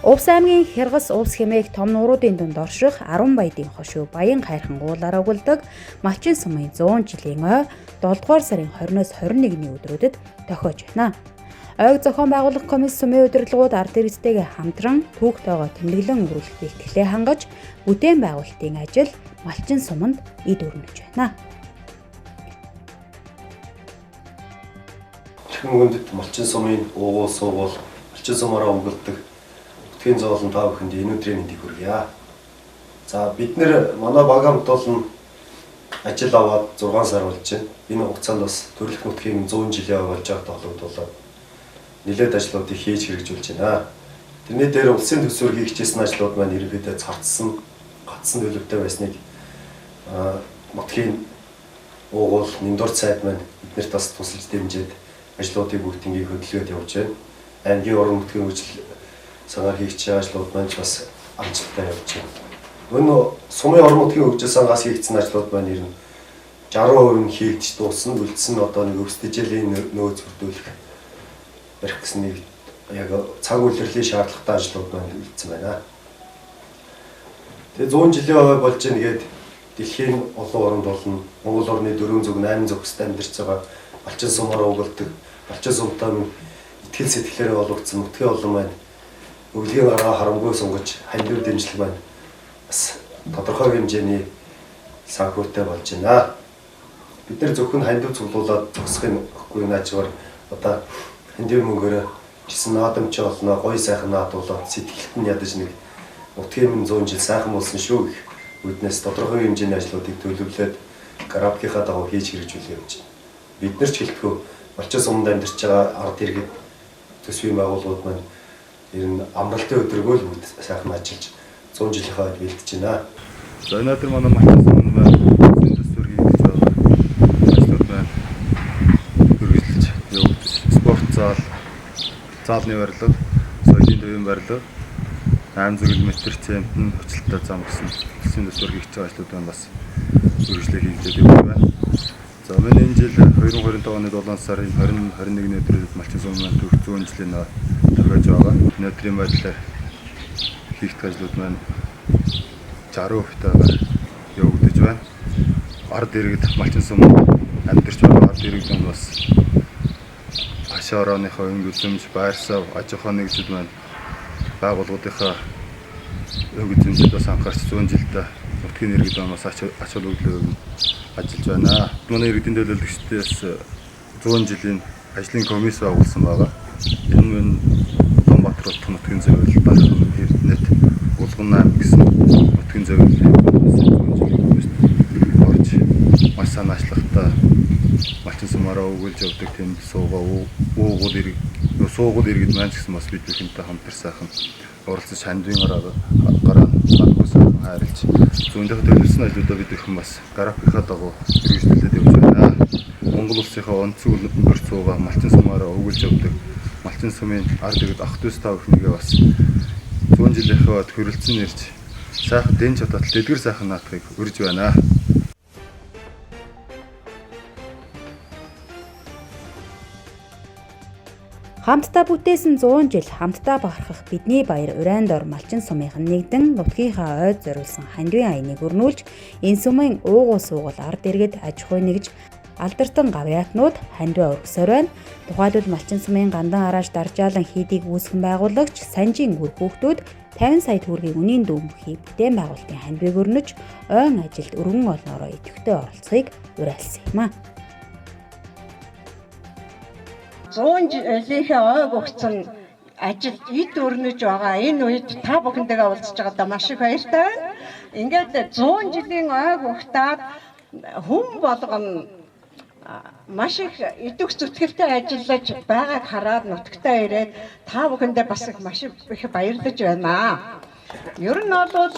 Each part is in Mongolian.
Увс аймгийн Хяргас увс хэмээх том нууруудын дунд орших 10 баядын хошуу Баян хайрхан гуулаар өгүүлдэг Малчин сумын 100 жилийн ой 7 дугаар сарын 20-оос 21-ний өдрүүдэд тохиож байна. Ойг зохион байгуулах комисс сумын удирдлагууд ард иргэдтэйгээ хамтран түүх тоогоо тэмдэглэн өнгөрүүлэх бэлтгэлээ хангаж бүтээн байгуулалтын ажил Малчин суманд эд өрнөж байна. Мөндөд Малчин сумын уугуул суугуул Малчин сумаараа өгүүлдэг бүтгэн зоолон та бүхэнд энэ өдрийн мэндийг хүргье. За бид нэр манай баг хамт бол ажил аваад 6 сар болж байна. Энэ хугацаанд бас төрөлх нутгийн 100 жилийн болж байгаа толгойдуулаад нэлээд ажлуудыг хийж хэрэгжүүлж байна. Тэрний дээр улсын төсвөр хийх хичээсэн ажлууд маань ерөнхийдөө цартсан, гатсан төлөвтэй байсныг нутгийн уугуул Нэмдур цайд маань биднэрт бас тусалж дэмжиж ажлуудыг бүгднийг хөдөлгөөд явж байна. Аймгийн орон нутгийн хөгжил санаар хийх ажлууд маань бас амжилттай явж байна. Өнөө сумын орон нутгийн хөгжил сангаас хийгдсэн ажлууд маань ер нь 60% нь хийгдэж дууссан, үлдсэн одоо нэг өвсдөжлийн нөөц бүрдүүлэх барих гэсэн нэг яг цаг үйлрлийн шаардлагатай ажлууд маань үлдсэн байна. Тэгээ 100 жилийн ой болж байна гээд дэлхийн олон оронд болно. Монгол орны 4 зүг 8 зүгт амьдарч байгаа Малчин сумаар өгүүлдэг Малчин сумтай итгэл сэтгэлээрээ олгогдсон нутгийн олон маань өвлгийн гараа харамгүй сунгаж хандив дэмжлэг маань бас тодорхой хэмжээний санхүүтэй болж байна. Бид нар зөвхөн хандив цуглуулад зогсохын өгөхгүй наачаар одоо хандив мөнгөөр жисэн наадамч олно, гоё сайхан наадуулаад сэтгэлд нь ядаж нэг нутгийн 100 жил сайхан болсон шүү гэх үднээс тодорхой хэмжээний ажлуудыг төлөвлөөд графикийнхаа дагуу хийж хэрэгжүүлж явж байна. Бид нар ч хэлбэхүү Малчин суманд амьдарч байгаа ард иргэд төсвийн байгууллагууд маань ер нь амралтын өдрөгөө л сайхан ажиллаж 100 жилийнхаа бэлдэж байна. За өнөөдөр манай Малчин суманд төсвөр хийгдэж байгаа ажлууд байна. Хэрэгжилж явагдаж спорт зал, заалны барилга, соёлын төвийн барилга, 800 км цементэн хүчилтэй зам гэсэн улсын төсвөр хийгдэж байгаа ажлууд байна бас хэрэгжлээ хийгдэж байна. За миний энэ жил 2025 оны 7 сарын 20-21-ний өдрөд Малчин сумын түүх 100 жилийн тохиож байгаа. Өнөөдрийн байдлаар хийгдэх ажлууд маань 60%-аар явагдаж байна. Ард иргэд Малчин суманд амьдарч байгаа ард иргэд бас ашаа орооныхоо өнгө үзэмж, байр сав, аж ахуйн нэгжид маань байгууллагуудынхаа өнгө үзэмжид бас анхаарч 100 жилдээ нутгийн иргэд маань бас ач холбогдлыг ажиллаж байна. Манай иргэдийн төлөөлөгчдөөс 100 жилийн ажлын комисс байгуулсан байгаа. Энэ нь Улаанбаатар улс нутгийн зөвлөл Балхан Эрдэнэт Улган 8 гэсэн нутгийн зөвлөлийн орж маш сайн ажиллахтай Малчин сумаараа өгүүлж явдаг тэнд уугуул иргэд маань ч гэсэн бас бид бүхэнтэй хамтар сайхан оролцож хандвын гараа сайхан хайрлж зүүндээ төлөвлөсөн ажлуудаа бид бүхэн бас графикаа дагуу хэрэгжүүлээд явж байна. Монгол улсынхаа онцгой өнгөр цуугаа Малчин сумаараа өгүүлж явдаг Малчин сумын ард иргэд ах トゥ ус та бүхнийгээ бас 100 жилийнхаа хүрэлцэн ирж сайхан дэн чадвар дэлгэр сайхан наатахыг урьж байна. Хамтдаа бүтээсэн 100 жил хамтдаа бахархах бидний баяр Урайндор Малчин сумынхан нэгдэн нутгийнхаа ойд зориулсан хандвын аяныг өрнүүлж энэ сумын уугуул суугуул ард иргэд аж ахуй нэгж алдартан гавьяатнууд хандваа өргөсөөр байна. Тухайлбал Малчин сумын гандан арааж даржаалан хийдийг үүсгэн байгуулагч Санжийн гүр хүүхдүүд 50 сая төгрөгийн үнийн дүүмхий бүтээн байгуулалтын хандвыг өрнөж ойн ажилд өргөн олноороо идэвхтэй оролцохыг уриалсан юм а. 100 жилийнхээ ойг өгсөн ажил эд өрнөж байгаа. Энэ үед та бүхэндээ уулзж байгаадаа маш их баяртай байна. Ингээд 100 жилийн ойг өгтаад хүн болгон маш их идэвх зүтгэлтэй ажиллаж байгааг хараад нутагтаа ирээд та бүхэндээ бас их маш их баярлаж байна. Ер нь бол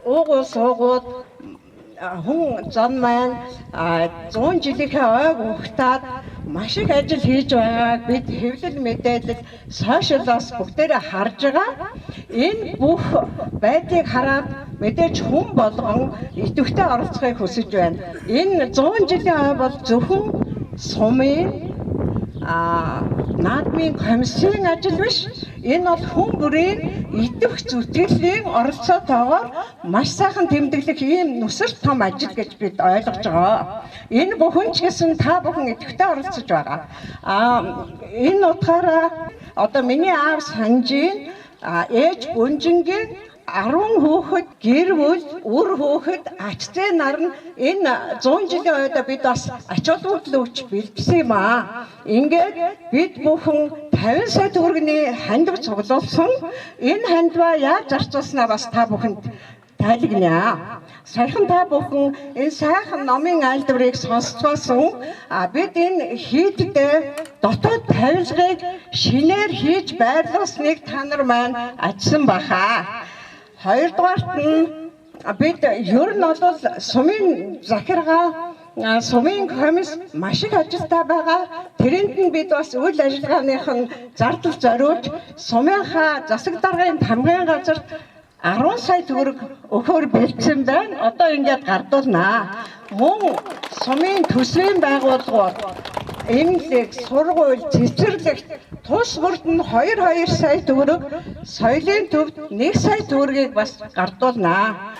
уугуул суугуул хүн зан маань 100 жилийнхээ ойг өгтаад маш их ажил хийж байгааг бид хэвлэл мэдээлэл сошиалаас бүгдээрээ харж байгаа. Энэ бүх байдлыг хараад мэдээж хүн болгон идэвхтэй оролцохыг хүсэж байна. Энэ 100 жилийн ой бол зөвхөн сумын наадмын комиссийн ажил биш. Энэ бол хүн бүрийн идэвх зүтгэлийн оролцоотойгоор маш сайхан тэмдэглэх ийм нүсэр том ажил гэж бид ойлгож байгаа. Энэ бүхэн ч гэсэн та бүхэн идэвхтэй оролцож байгаа. Энэ утгаараа одоо миний аав Санжийн ээж Гүнжингийн 10 хүүхэд гэр бүл үр хүүхэд ачтай нар нь энэ 100 жилийн ойд бид бас ач холбогдлогч бэлдсэн юм аа. Ингээд бид бүхэн 50 сая төгрөгийн хандив цуглуулсан. Энэ хандиваа яаж зарцуулснаа бас та бүхэнд тайлгнаа. Саяхан та бүхэн энэ сайхан номын айлдварыг сонсцоосон. Бид энэ хийддээ дотоод тавилгыг шинээр хийж байрлуулсныг та нар маань ажсан баха. Хоёрдугаарт нь бид ер нь бол сумын захиргаа сумын комисс маш их ажилтай байгаа. Тэрэнд нь бид бас үйл ажиллагааных нь зардал зориулж сумынхаа засаг даргын тамгын газарт 10 сая төгрөг өгөхөөр бэлдсэн байна. Одоо ингээд гардуулнаа. Мөн сумын төсвийн байгууллагууд эмнэлэг, сургууль, цэцэрлэгт тус бүрд нь 2 сая төгрөг, соёлын төвд 1 сая төгрөгийг бас гардуулнаа.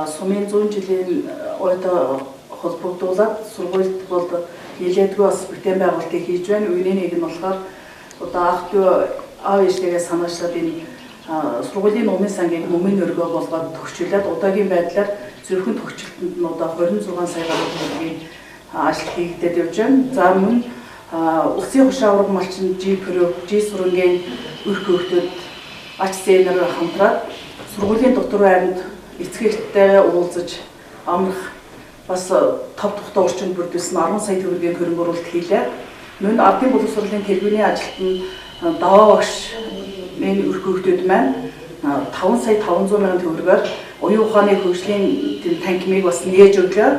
Сумын 100 жилийн ойд холбогдуулаад сургуульд бол нэлээдгүй бас бүтээн байгуулалтыг хийж байна. Үүний нэг нь болохоор одоо ах トゥ аав ээжтэйгээ санаачлаад энэ сургуулийн номын сангийг номын өргөө болгоод төгсчүүлээд удаагийн байдлаар зөвхөн төгсчлөлтөнд нь одоо 26 сая гаруй ажил хийгдээд явж байна. За мөн улсын хушаа ураг малчин Жи сүрэнгийн өрх хөвгтөд ач зээнээр хамтраад сургуулийн дотор байранд эцэгтэй уулзаж амрах бас тав тухтай орчинд бүрдүүлсэн 10 сая төгрөгийн хөрөнгө оруулалт хийлээ. Мөн ардын боловсролын тэргүүний ажилтны даваа багш энэ өрх хөвгтөд маань 5 сая 500 мянган төгрөгөөр оюун ухааны хөгжлийн танхимыг бас нээж өглөө.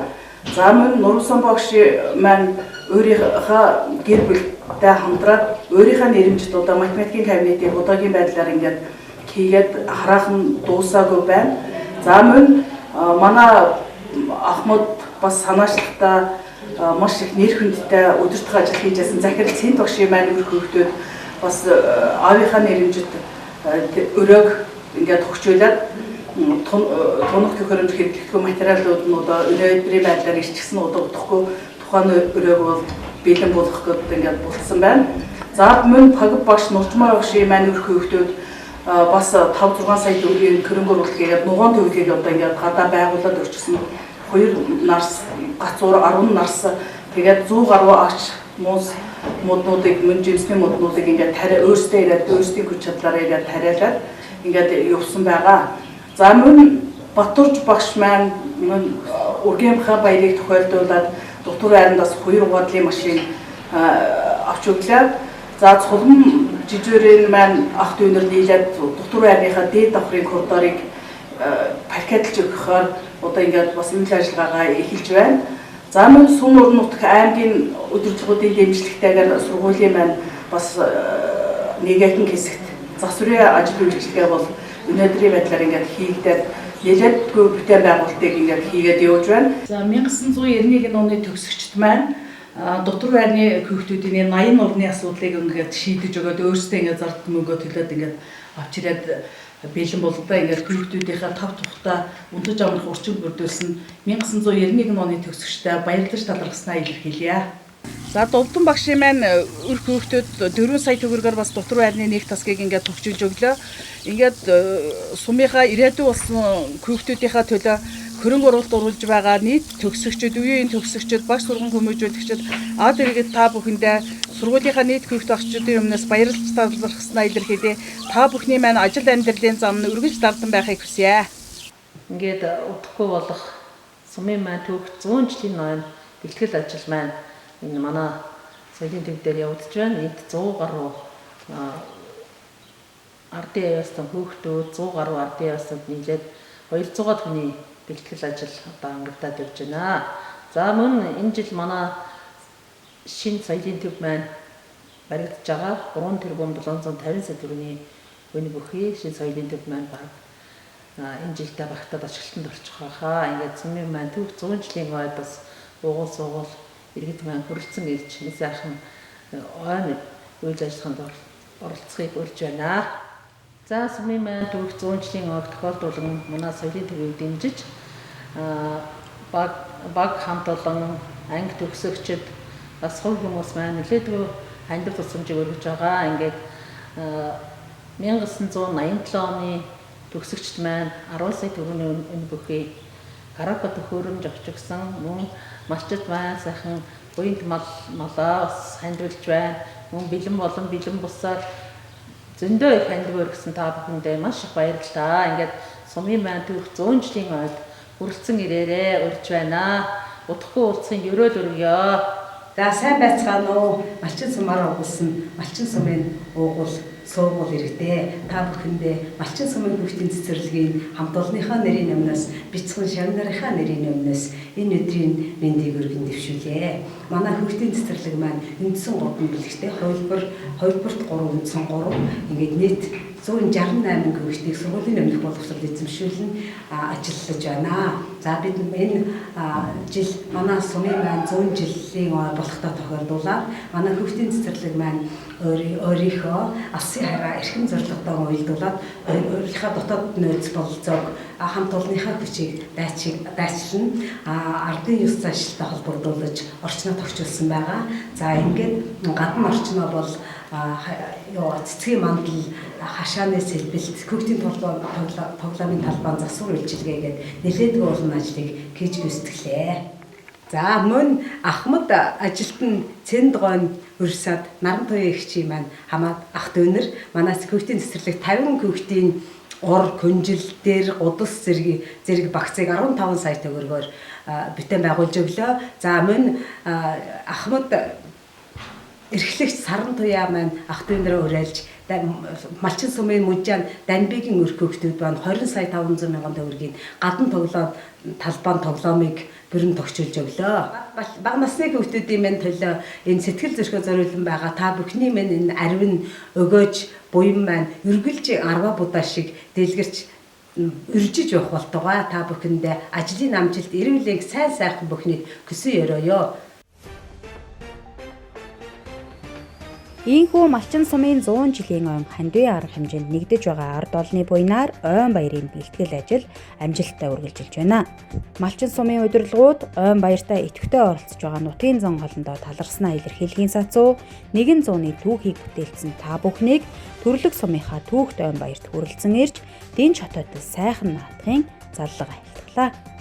За мөн Нуруусан багш маань өөрийнхөө гэр бүлтэй хамтраад өөрийнхөө нэрмжид одоо математикийн кабинетийг удаагийн байдлаар ингээд хийгээд хараахан дуусаагүй байна. За мөн манай Ахмад бас санаачлагтай маш их нэр хүндтэй өдөртгөө ажил хийж байсан Захирал Цэнт багшийн маань өрх хөвгтөд бас аавынхаа нэрмжид өрөөг ингээд төгчүүлээд тунах төхөөрөмж хэрэглэхгүй материалууд нь одоо өнөөдрийн байдлаар ирчихсэн удахгүй тухайн өрөөг бол бэлэн болгох гэдэг ингээд болсон байна. За мөн Пагб багш Нурчмаа багшийн маань өрх хөвгтөд бас 5-6 сая төгрөгийн хөрөнгө оруулалт хийгээд нугаан төвлөгийг одоо ингээд гадаа байгуулад өчсөн 2 нарс гацуур 10 нарс тэгээд 100 гаруй ач муус моднуудыг мөн жимсний моднуудыг ингээд тариа өөрсдөө ирээд өөрсдийн хүч чадлаараа ирээд тариалаад ингээд явсан байгаа. За мөн Батурж багш маань мөн ургийнхаа баярыг тохиолдуулаад дотор айрандаас 2 угаадлын машин авч өглөө. За цулган жижигэрийн маань ах дүүнэр нийлээд дотор айрныхаа дээд давхрын коридорыг паркетлж өгөхөөр одоо ингээд бас үйл ажиллагаагаа эхэлж байна. За мөн Сүм Орон нутаг аймгийн удирдлагуудын дэмжлэгтэйгээр сургуулийн маань бас нэгэн хэсэгт засварын ажил үйлчилгээ бол өнөөдрийн байдлаар ингээд хийгдээд нэлээдгүй бүтээн байгуулалтыг ингээд хийгээд явж байна. За 1991 оны төгсөгчд маань дотор байрны хүүхдүүдийн 80 орны асуудлыг ингээд шийдэж өгөөд өөрсдөө ингээд зард мөнгөө төлөөд ингээд авч ирээд бэлэн бололтой ингээд хүүхдүүдийнхээ тав тухтай унтаж амрах урчин бүрдүүлсэн 1991 оны төгсөгчтэй баярлаж талархснаа илэрхийлье. За Дувдан багшийн маань өрх хүүхдүүд 4 сая төгрөгөөр бас дотор байрны нэг тасгийг ингээд төгчилж өглөө. Ингээд сумынхаа ирээдүйн болсон хүүхдүүдийнхээ төлөө хөрөнгө оруулалт оруулж байгаа нийт төгсөгчд, үеийн төгсөгчд, багш сургууль хүмүүжүүлэгчид ад иргэд та бүхэндээ сургуулийнхаа нийт хүүхд багшчдын өмнөөс баярлж талархснаа илэрхийлье. Та бүхний маань ажил амьдралын зам нь үргэлж дардан байхыг хүсье. Ингээд удахгүй болох сумын маань түүх 100 жилийн ноён бэлтгэл ажил маань энэ манай соёлын төв дээр явагдаж байна. Энд 100 гаруй ардын ястан хүүхдүүд 100 гаруй ардын ястанд нийлээд 200 хүний бэлтгэл ажил одоо ангардаад явж байна. За мөн энэ жил манай шинэ соёлын төв маань баригдаж байгаа 3 тэрбум 750 сая төгрөгийн үнийг бүхий шинэ соёлын төв маань баг энэ жилдээ багтаад ашиглалтанд орчих байхаа. Ингээд сумын маань төв 100 жилийн хойд бас уугуул суугуул иргэд маань хүрэлцэн ирж нэг сайхан ойн үйл ажиллагаанд оролцохыг урьж байна. За Сумын маань түүх 100 жилийн ойг тохиолдуулан манай соёлын төвийг дэмжиж баг хамт олон анги төгсөгчд бас хувь хүмүүс маань нэлээдгүй хандив тусламжийг өргөж байгаа. Ингээд 1987 оны төгсөгчд маань 10 сая төгрөгийн үнэ бүхий караоке төхөөрөмж авчигсан. Мөн малчид маань сайхан буянт малаа бас хандивлж байна. Мөн бэлэн болон бэлэн бусаар зөндөө их хандив өргөсөн та бүхэндээ маш их баярлалаа. Ингээд Сумын маань түүх 100 жилийн ойд хүрэлцэн ирээрээ урьж байна. Удахгүй уулзахын өрөөл өргөё. За сайн байцгаана уу? Малчин сумаараа өгүүлсэн Малчин сумын уугуул суугуул иргэдээ та бүхэндээ Малчин сумын хүүхдийн цэцэрлэгийн хамт олонныхаа нэрийн өмнөөс бяцхан шав нарынхаа нэрийн өмнөөс энэ өдрийн мэндийг өргөн дэвшүүлье. Манай хүүхдийн цэцэрлэг маань үндсэн 3 бэлэгтэй хувилбарт 3 үндсэн 3 ингээд нийт 168 хүүхдийг сургуулийн өмнөх боловсрол эзэмшүүлэн ажиллаж байна. За бид энэ жил манай Сумын маань 100 жилийн болохтой тохиолдуулаад манай хүүхдийн цэцэрлэг маань өөрийнхөө алсын хараа эрхэм зорилготой уялдуулаад өөрийнхөө дотоод нөөц бололцоог хамт олонныхаа хүчийг дайчлан ардын ёс заншилтай холбогдуулж орчноо тохижуулсан байгаа. За ингээд гадна орчноо бол цэцгийн мандал хашааны сэлбэлт хүүхдийн тоглоомын талбайн засвар үйлчилгээгээд нэлээдгүй олон ажлыг хийж гүйцэтгэлээ. За мөн Ахмад ажилтан Цэндгойн өрсөд наран туяа эгчийн маань хамаад ах дүүнэр манаас хүүхдийн цэцэрлэг 50 хүүхдийн ор күнжил дээр удас зэрэг багцыг 15 сая төгрөгөөр бүтээн байгуулж өглөө. За мөн Ахмад эрхлэгч Саран туяа маань ах дүүнэрээ уриалж Малчин сумын мужаан Данбигийн өрх хүүхдүүд маань 20 сая 500 мянган төгрөгийн гадна талбайн тоглоомыг бүрэн тогтчулж өглөө. Бага насны хүүхдүүдийн минь төлөө энэ сэтгэл зөрчил зориулсан байгаа та бүхний минь энэ арвин өгөөж буян маань үргэлж 10 будаа шиг дэлгэрч үржиж явах болтугай та бүхэндээ ажлын амжилт эрүүлэг сайн сайхан бүхнийг хүсэн ёроё. Ийхүү Малчин сумын 100 жилийн он хандивын арга хэмжээнд нэгдэж байгаа ард олны буйнаар ойн баярын бэлтгэл ажил амжилттай үргэлжилж байна. Малчин сумын удирдлагууд ойн баяртай идэвхтэй оролцож байгаа нутгийн зан хоолндоо таларснаа илэрхийлэхийн сацуу 100-ны түүхийг бүтээлсэн та бүхнийг төрлөг сумынхаа түүхт ойн баярт хүрэлцэн ирж Дэнч хотод сайхан наадахын заллага айлтглаа.